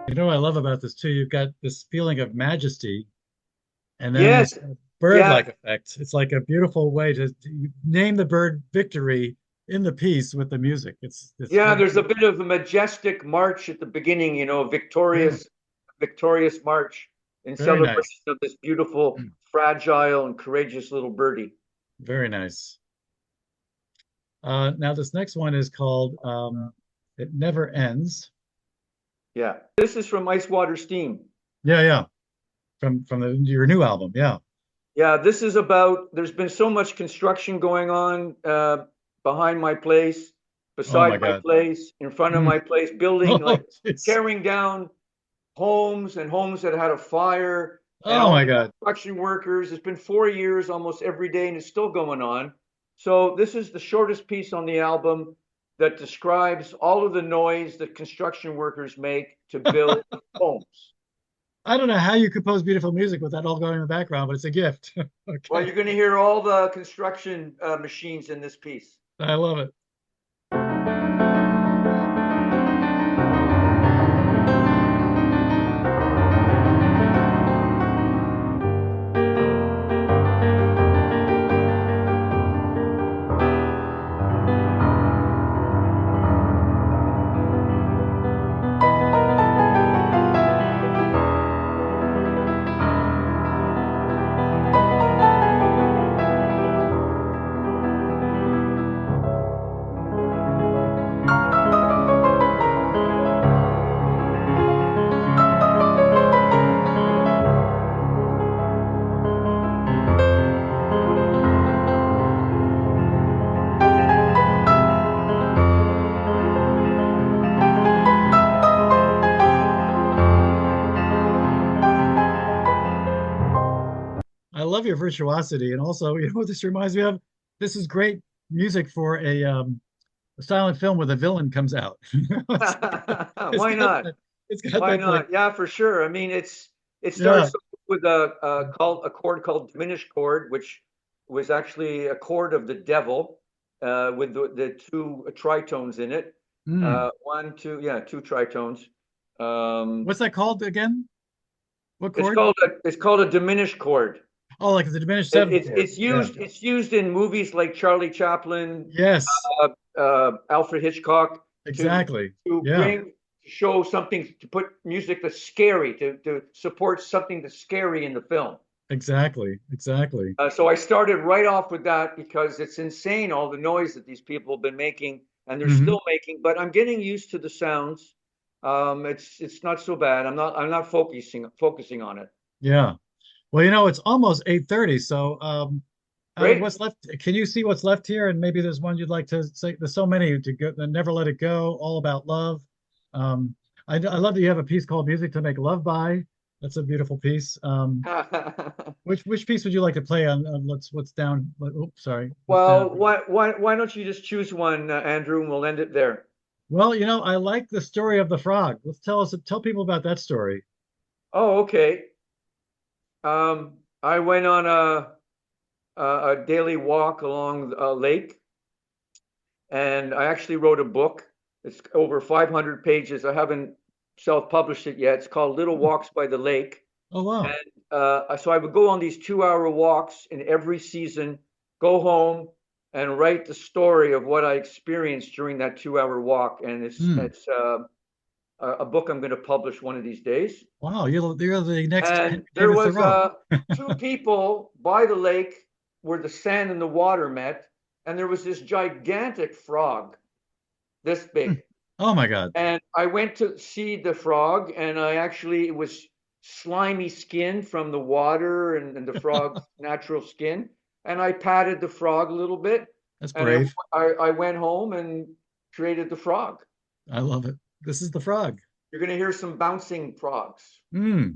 You know what I love about this too? You've got this feeling of majesty and then this
Yes, yeah,
bird-like effect. It's like a beautiful way to name the bird Victory in the piece with the music. It's
yeah.
very
There's a bit of a majestic march at the beginning,
yeah,
victorious march in
very
celebration
nice.
of this beautiful, fragile, and courageous little birdie.
Very nice. Now this next one is called It Never Ends.
Yeah, this is from Ice Water Steam.
Yeah, yeah. Your new album. Yeah.
Yeah, this is about. There's been so much construction going on behind my place,
Oh
beside
my
my
God.
place, in front of
Mm.
my place, building
Oh,
like
jeez.
tearing down homes and homes that had a fire and
Oh
all
my
the
God.
construction workers. It's been 4 years almost every day and it's still going on. So this is the shortest piece on the album that describes all of the noise that construction workers make to build homes.
I don't know how you compose beautiful music with that all going in the background, but it's a gift.
Well,
Okay.
you're going to hear all the construction machines in this piece.
I love it. I love your virtuosity. And also, you know what this reminds me of? This is great music for a silent film where the villain comes out. It's
Why
got
not?
that, it's got
Why
that like,
not? Yeah, for sure. I mean, it
yeah.
starts with a chord called diminished chord, which was actually a chord of the devil, with the two tritones in it.
Mm.
One, two, yeah, two tritones. Um,
What's that called again? What chord?
it's called a diminished chord.
Oh, like the diminished
It,
seventh
it's
chord.
it's
Yeah.
used it's used in movies like Charlie Chaplin,
Yes,
Alfred Hitchcock to
exactly.
to
Yeah.
bring to show something, to put music that's scary, to support something that's scary in the film.
Exactly. Exactly.
So I started right off with that because it's insane all the noise that these people have been making, and they're
Hmm.
still making. But I'm getting used to the sounds. It's not so bad. I'm not focusing on it.
Yeah. Well, it's almost 8:30, so out of
Great.
what's left, can you see what's left here? And maybe there's one you'd like to say. There's so many to go. Never Let It Go, All About Love. Um, I love that you have a piece called Music to Make Love By. That's a beautiful piece. Which piece would you like to play on what's down? Oops, sorry. What's down
Well,
here?
why don't you just choose one, Andrew, and we'll end it there.
Well, I like the story of the frog. Tell people about that story.
Oh, okay. I went on a daily walk along a lake, and I actually wrote a book. It's over 500 pages. I haven't self-published it yet. It's called Little Walks by the Lake.
Oh, wow.
And so I would go on these 2-hour walks in every season, go home and write the story of what I experienced during that 2-hour walk. And it's
Hmm.
it's a book I'm going to publish one of these days.
Wow, you're the next
And there
Henry
was
Thoreau.
two people by the lake where the sand and the water met, and there was this gigantic frog, this big.
Oh my God.
And I went to see the frog, and it was slimy skin from the water and the frog's natural skin. And I patted the frog a little bit,
That's
and
brave.
I went home and created the frog.
I love it. This is the frog.
You're going to hear some bouncing frogs.
Hmm.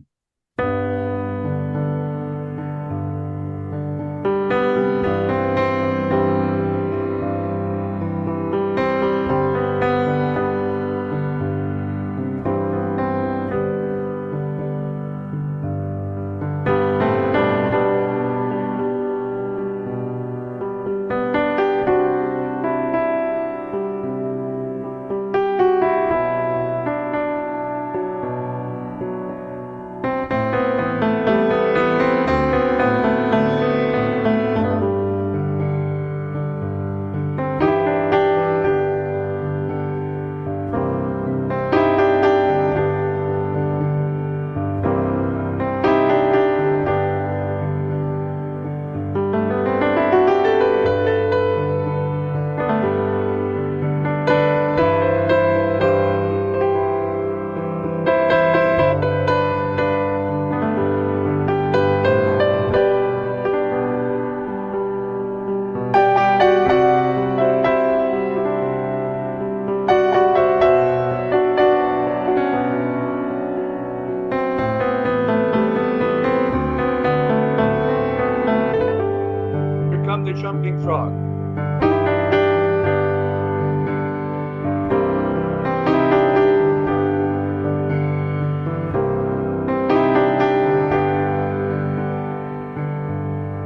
Here come the jumping frog.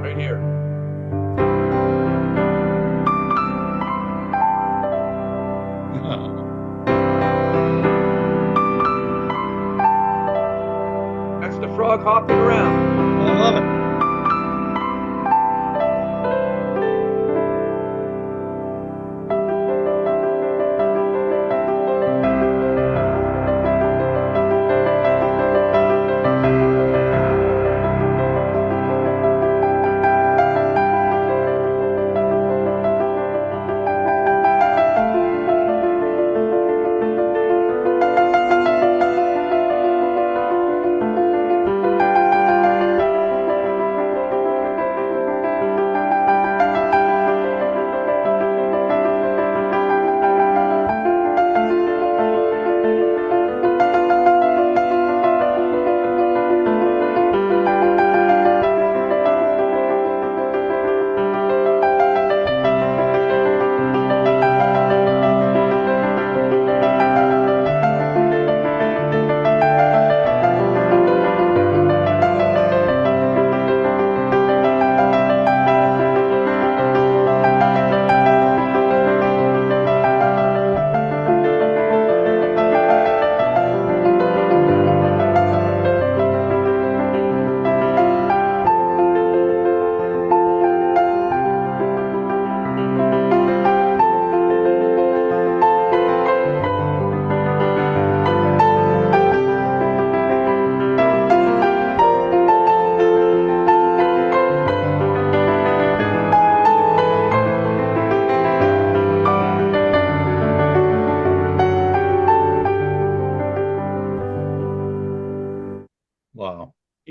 Right here. That's the frog hopping around.
I love it.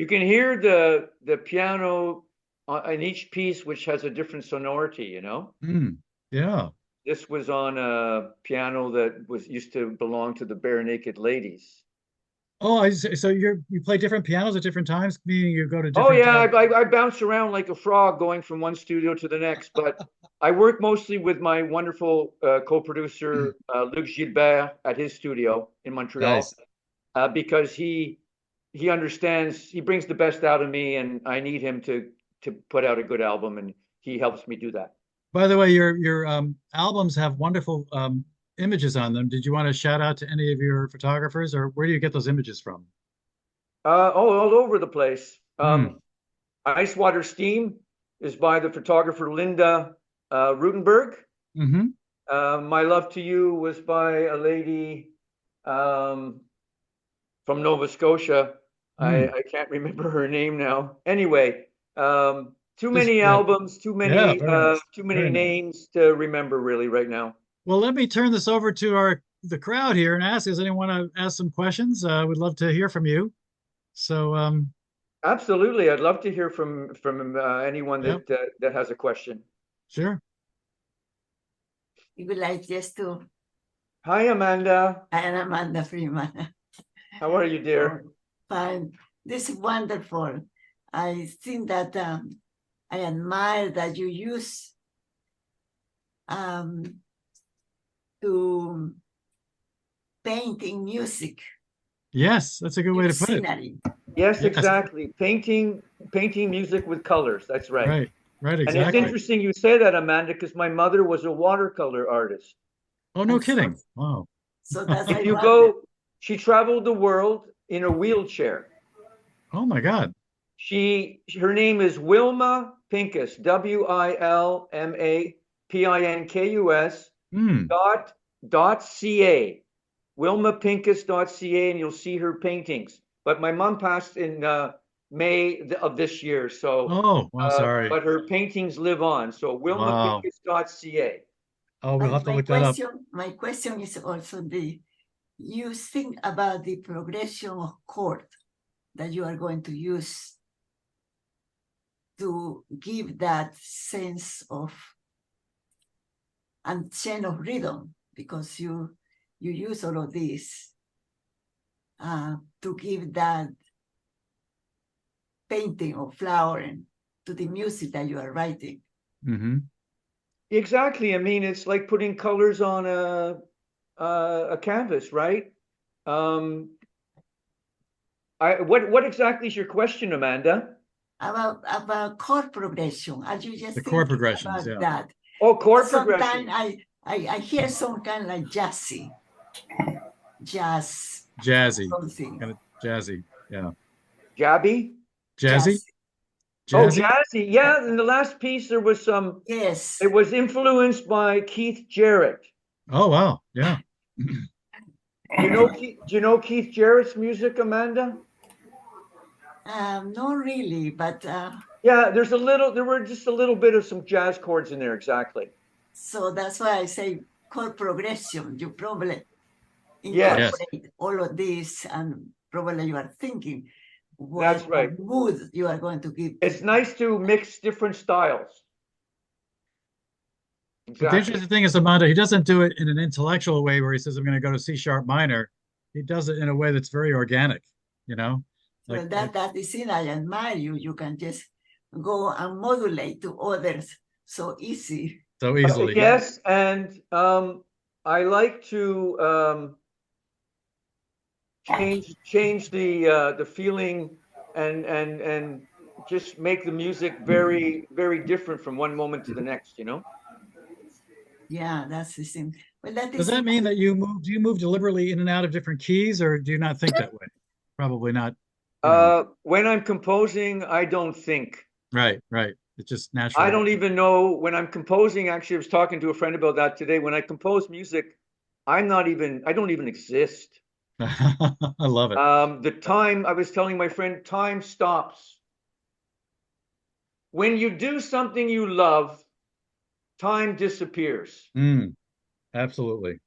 You can hear the piano in each piece, which has a different sonority, you know?
Mm, yeah.
This was on a piano that was used to belong to the Bare Naked Ladies.
Oh, so you play different pianos at different times, meaning you go to
Oh
different.
yeah, I bounce around like a frog going from one studio to the next, but I work mostly with my wonderful co-producer Luc Gilber at his studio in Montreal
Nice.
because he understands, he brings the best out of me, and I need him to put out a good album, and he helps me do that.
By the way, your albums have wonderful images on them. Did you want to shout out to any of your photographers, or where do you get those images from?
All over the place.
Hmm.
Ice Water Steam is by the photographer Linda Rutenberg.
Mm-hmm.
My Love to You was by a lady um, from Nova Scotia.
Hmm.
I can't remember her name now. Anyway, too
Just
many
yeah,
albums,
yeah, very nice,
too many
very nice.
names to remember really right now.
Well, let me turn this over to our the crowd here and ask, does anyone want to ask some questions? We'd love to hear from you. So,
Absolutely, I'd love to hear from anyone
yeah,
that has a question.
sure.
You would like just to,
Hi, Amanda.
I am Amanda Freeman.
How are you, dear?
Fine. This is wonderful. I think that I admire that you use to painting music,
Yes, that's a good way to
use
put it.
scenery.
Yes,
Yes,
exactly. Painting music with colors. That's right.
right, right,
And it's
exactly.
interesting you say that, Amanda, because my mother was a watercolor artist.
Oh, no
And so,
kidding. Wow.
so that's
If
I
you
wonder.
go, she traveled the world in a wheelchair.
Oh my God.
Her name is Wilma Pinkus, WILMA PINKUS
Hmm.
.ca. WilmaPinkus.ca, and you'll see her paintings. But my mom passed in May of this year, so
Oh, well, sorry.
but her paintings live on. So
Wow.
WilmaPinkus.ca.
Oh, we'll
But
have to look that up.
my question is also you think about the progression of chord that you are going to use to give that sense of and chain of rhythm, because you use all of this to give that painting or flowering to the music that you are writing.
Hmm.
Exactly. I mean, it's like putting colors on a canvas, right? Um, what exactly is your question, Amanda?
About chord progression. Are you just
The chord
thinking
progressions,
about
yeah.
that?
Oh, chord
Sometimes
progression.
I hear some kind of like jazz,
Jazzy,
something,
kind of jazzy. Yeah.
Jabby?
Jazzy?
jazz.
Oh,
Jazzy?
jazzy. Yeah, in the last piece there was some,
Yes.
it was influenced by Keith Jarrett.
Oh, wow. Yeah.
Do you know Keith Jarrett's music, Amanda?
Not really, but
Yeah, there were just a little bit of some jazz chords in there, exactly.
so that's why I say chord progression. You probably
Yes,
Yes.
incorporate all of this, and probably you are thinking
that's
what
right.
mood you are going to give.
It's nice to mix different styles.
But the
Exactly.
interesting thing is, Amanda, he doesn't do it in an intellectual way where he says, I'm going to go to C sharp minor. He does it in a way that's very organic, you know?
Well,
Like
that is it. I admire you. You can just go and modulate to others so easy.
so easily. Yeah.
Yes, and I like to change the feeling and just make the music very different from one moment to the next, you know?
Yeah, that's the same. Well, that
Does
is
that
it.
mean that do you move deliberately in and out of different keys, or do you not think that way? Probably not, you know.
When I'm composing, I don't think.
Right, right. It's just
I
natural.
don't even know when I'm composing. Actually, I was talking to a friend about that today. When I compose music, I don't even exist.
I love it.
The time, I was telling my friend, time stops. When you do something you love, time disappears.
Mm, absolutely.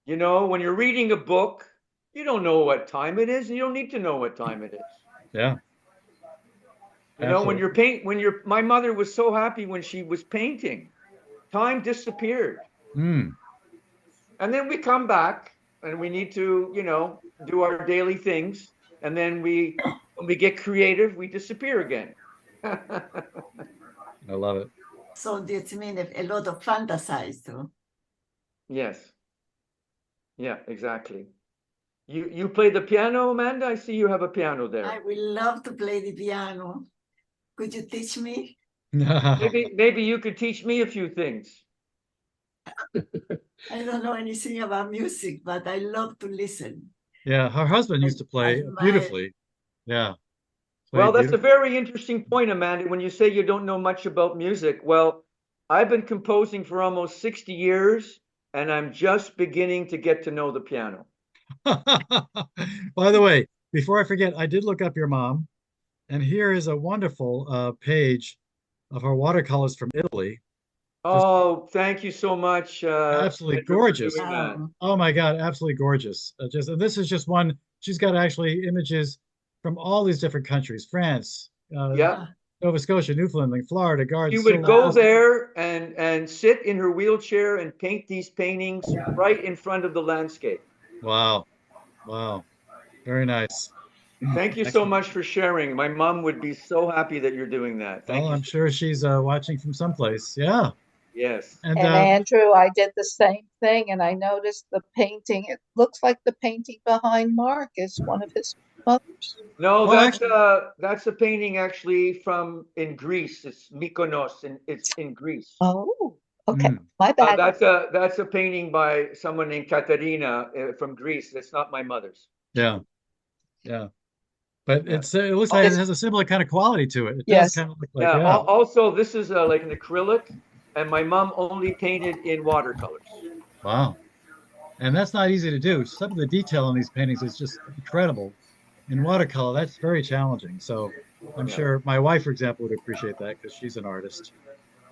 You know, when you're reading a book, you don't know what time it is, and you don't need to know what time it is.
Yeah.
You know, when
Absolutely.
my mother was so happy when she was painting, time disappeared.
Mm.
And then we come back and we need to, you know, do our daily things. And then when we get creative, we disappear again.
I love it.
So this means a lot of fantasize too.
Yes. Yeah, exactly. You play the piano, Amanda? I see you have a piano there.
I will love to play the piano. Could you teach me?
Maybe you could teach me a few things.
I don't know anything about music, but I love to listen.
Yeah, her husband used to
I
play
admire.
beautifully. Yeah,
Well,
played
that's a
beautifully.
very interesting point, Amanda. When you say you don't know much about music, well, I've been composing for almost 60 years, and I'm just beginning to get to know the piano.
By the way, before I forget, I did look up your mom, and here is a wonderful page of her watercolors from Italy. Just
Oh, thank you so much,
absolutely
Pedro, for
gorgeous.
doing that.
Wow.
Oh my God, absolutely gorgeous. Just and this is just one. She's got actually images from all these different countries: France,
Yeah.
Ah,
Nova Scotia, Newfoundland, Florida,
She
Gardens,
would
Sylvan.
go
wow.
there and sit in her wheelchair and paint these paintings right in front of the landscape.
Wow, wow, very nice.
Thank you so
Excellent.
much for sharing. My mom would be so happy that you're doing that.
Well,
Thank you
I'm
so
sure
much.
she's watching from someplace. Yeah,
Yes.
and
And Andrew, I did the same thing, and I noticed the painting. It looks like the painting behind Mark is one of his mothers.
No,
well, actually,
that's a painting actually from in Greece. It's Mykonos, and it's in Greece.
Oh, okay.
mm,
My bad.
That's a painting by someone named Katerina from Greece. That's not my mother's.
yeah, yeah. But
Yeah.
it looks like it
It's
has a similar kind of quality to it. It does
yes.
kind of look like,
Yeah.
yeah.
Also, this is like an acrylic, and my mom only painted in watercolors.
Wow. And that's not easy to do. Some of the detail on these paintings is just incredible. In watercolor, that's very challenging. So I'm
Yeah.
sure my wife, for example, would appreciate that because she's an artist.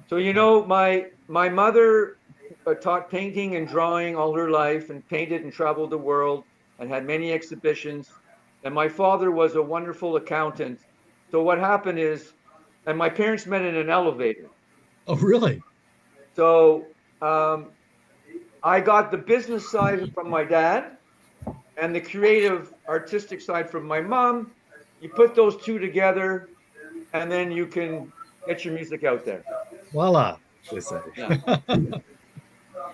So you
Yeah.
know, my mother taught painting and drawing all her life, and painted and traveled the world, and had many exhibitions. And my father was a wonderful accountant. So what happened is, and my parents met in an elevator.
Oh, really?
So I got the business side from my dad and the creative artistic side from my mom. You put those two together, and then you can get your music out there.
Voila, they say.
Yeah.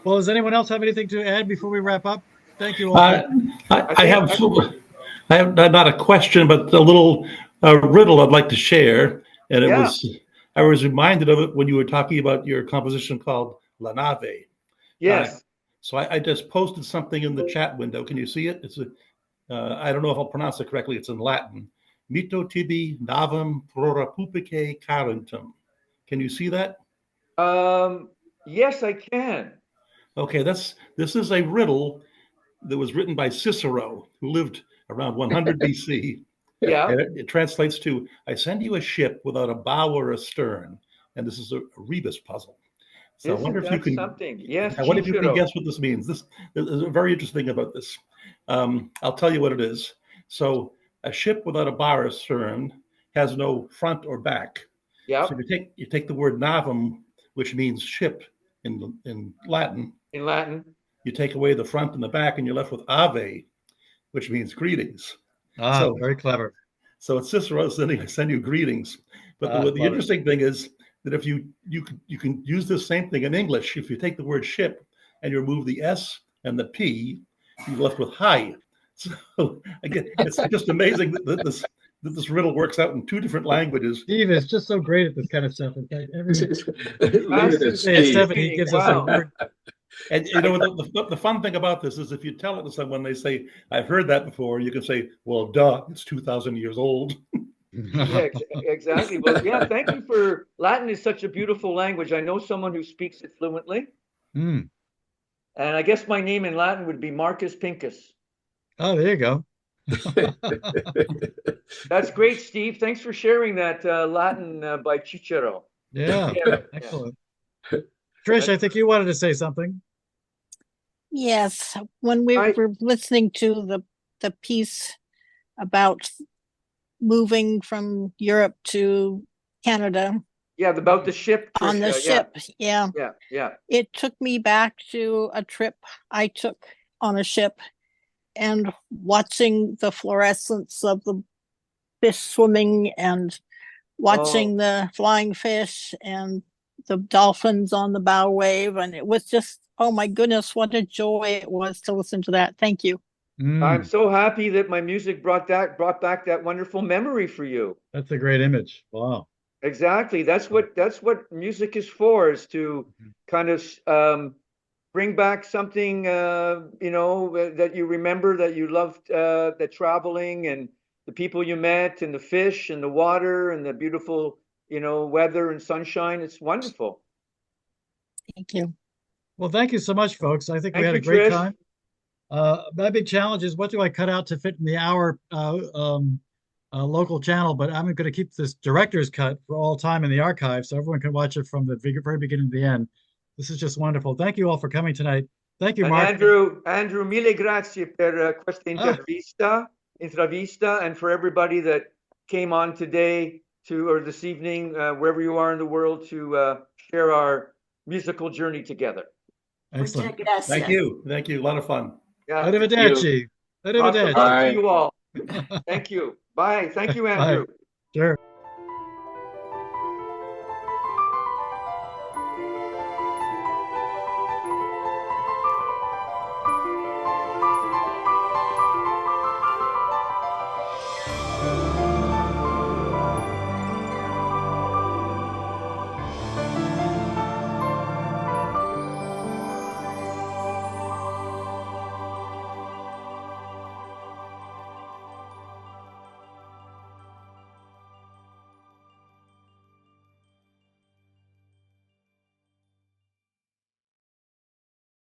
Well, does anyone else have anything to add before we wrap up? Thank you all for.
I, I
I
I
think
have I have not a question, but a little riddle I'd like to share. And
yeah.
I was reminded of it when you were talking about your composition called La Nave. Uh,
Yes.
so I just posted something in the chat window. Can you see it? I don't know if I'll pronounce it correctly. It's in Latin. Mito tibi navum prorapupice carentum. Can you see that?
Yes, I can.
Okay, this is a riddle that was written by Cicero, who lived around 100 BC.
Yeah.
And it translates to, I send you a ship without a bow or a stern. And this is a rebus puzzle. So
Isn't that something? Yes,
I wonder if you can
Chichiro.
guess what this means. This is a very interesting thing about this. I'll tell you what it is. So a ship without a bow or stern has no front or back. So
Yep.
you take the word navum, which means ship in Latin.
In Latin.
You take away the front and the back, and you're left with ave, which means greetings.
Ah,
So
very clever.
so it's Cicero sending I send you greetings. But
Ah,
the
love it.
interesting thing is that if you can use this same thing in English. If you take the word ship and you remove the S and the P, you're left with high. So again, it's just amazing that this riddle works out in two different languages.
Steve is just so great at this kind of stuff. In fact, every
Leave it at
Tuesday at
Steve.
7, he gives us a
Wow.
word.
And you know the fun thing about this is if you tell it to someone, they say, "I've heard that before." You can say, "Well, duh, it's 2,000 years old."
Yeah, exactly. Well, yeah, thank you for Latin is such a beautiful language. I know someone who speaks it fluently,
Mm.
and I guess my name in Latin would be Marcus Pinkus.
Oh, there you go.
That's great, Steve. Thanks for sharing that Latin by Cicero.
Yeah,
Yeah,
excellent. Trish, I think you wanted to say something.
Yes, when we
I
were listening to the piece about moving from Europe to Canada
Yeah, about the ship,
on the
Tricia.
ship. Yeah.
Yeah.
It took me back to a trip I took on a ship and watching the fluorescence of the fish swimming and watching the flying fish and the dolphins on the bow wave. And it was just, oh my goodness, what a joy it was to listen to that. Thank you.
I'm so happy that my music brought back that wonderful memory for you.
That's a great image. Wow.
Exactly. That's what music is for, is to kind of bring back something that you remember, that you loved, the traveling and the people you met and the fish and the water and the beautiful, weather and sunshine. It's wonderful.
Thank you.
Well, thank you so much, folks. I think we
Thank
had
you,
a great
Trish.
time. My big challenge is, what do I cut out to fit in the hour local channel? But I'm going to keep this director's cut for all time in the archive, so everyone can watch it from the very beginning to the end. This is just wonderful. Thank you all for coming tonight. Thank you,
And
Mark.
Andrew, mille grazie per questa intervista, and for everybody that came on today or this evening, wherever you are in the world, to share our musical journey together.
Excellent.
Thank you. Thank you. A lot of fun.
Yeah.
Arrivederci.
Lots of
Arrivederci.
love to you all. Thank you. Bye. Thank you, Andrew.
Bye. Sure.